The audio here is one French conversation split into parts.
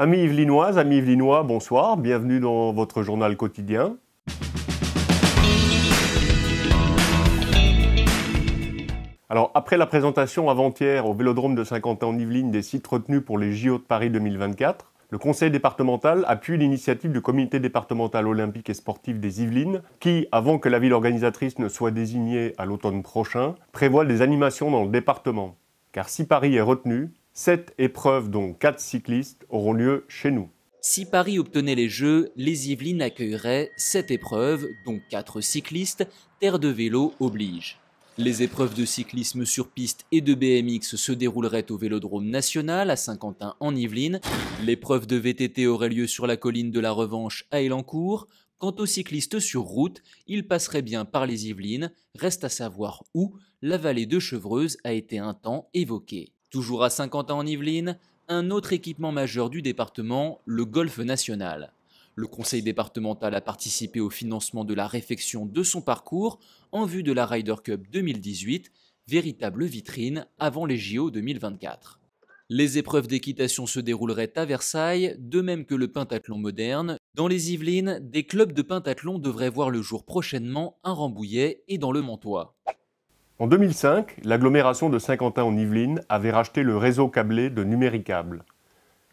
Amis yvelinoises, amis yvelinois, bonsoir, bienvenue dans votre journal quotidien. Alors, après la présentation avant-hier au Vélodrome de Saint-Quentin-en-Yvelines des sites retenus pour les JO de Paris 2024, le conseil départemental appuie l'initiative du comité départemental olympique et sportif des Yvelines qui, avant que la ville organisatrice ne soit désignée à l'automne prochain, prévoit des animations dans le département. Car si Paris est retenu, 7 épreuves, dont 4 cyclistes, auront lieu chez nous. Si Paris obtenait les Jeux, les Yvelines accueilleraient 7 épreuves, dont 4 cyclistes, terre de vélo oblige. Les épreuves de cyclisme sur piste et de BMX se dérouleraient au Vélodrome national à Saint-Quentin-en-Yvelines. L'épreuve de VTT aurait lieu sur la colline de la Revanche à Élancourt. Quant aux cyclistes sur route, ils passeraient bien par les Yvelines. Reste à savoir où la vallée de Chevreuse a été un temps évoquée. Toujours à Saint-Quentin-en-Yvelines, un autre équipement majeur du département, le golf national. Le conseil départemental a participé au financement de la réfection de son parcours en vue de la Ryder Cup 2018, véritable vitrine avant les JO 2024. Les épreuves d'équitation se dérouleraient à Versailles, de même que le pentathlon moderne. Dans les Yvelines, des clubs de pentathlon devraient voir le jour prochainement à Rambouillet et dans le Mantois. En 2005, l'agglomération de Saint-Quentin-en-Yvelines avait racheté le réseau câblé de Numéricable.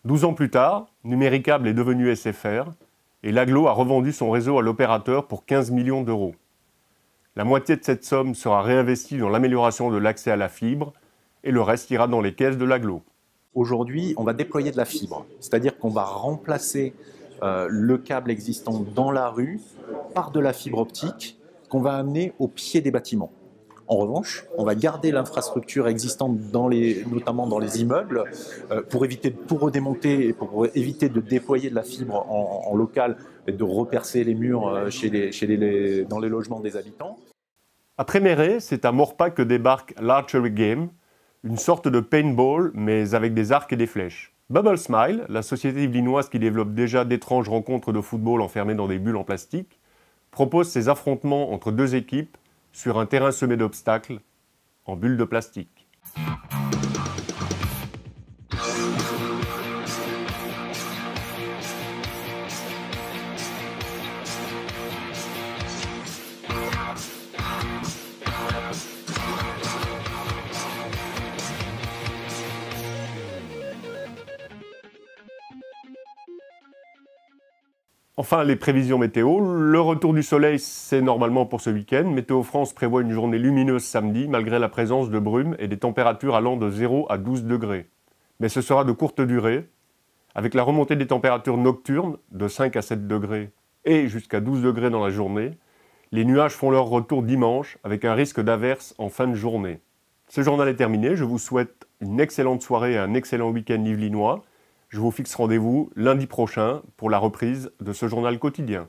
12 ans plus tard, Numéricable est devenu SFR et l'agglo a revendu son réseau à l'opérateur pour 15 millions d'euros. La moitié de cette somme sera réinvestie dans l'amélioration de l'accès à la fibre et le reste ira dans les caisses de l'agglo. Aujourd'hui, on va déployer de la fibre, c'est-à-dire qu'on va remplacer le câble existant dans la rue par de la fibre optique qu'on va amener au pied des bâtiments. En revanche, on va garder l'infrastructure existante, notamment dans les immeubles, pour éviter de tout redémonter et pour éviter de déployer de la fibre en local et de repercer les murs dans les logements des habitants. Après Méret, c'est à Maurepas que débarque l'Archery Game, une sorte de paintball mais avec des arcs et des flèches. Bubble Smile, la société yvelinoise qui développe déjà d'étranges rencontres de football enfermées dans des bulles en plastique, propose ces affrontements entre deux équipes sur un terrain semé d'obstacles, en bulles de plastique. Enfin, les prévisions météo. Le retour du soleil, c'est normalement pour ce week-end. Météo France prévoit une journée lumineuse samedi, malgré la présence de brumes et des températures allant de 0 à 12 degrés. Mais ce sera de courte durée, avec la remontée des températures nocturnes de 5 à 7 degrés et jusqu'à 12 degrés dans la journée. Les nuages font leur retour dimanche, avec un risque d'averse en fin de journée. Ce journal est terminé. Je vous souhaite une excellente soirée et un excellent week-end yvelinois. Je vous fixe rendez-vous lundi prochain pour la reprise de ce journal quotidien.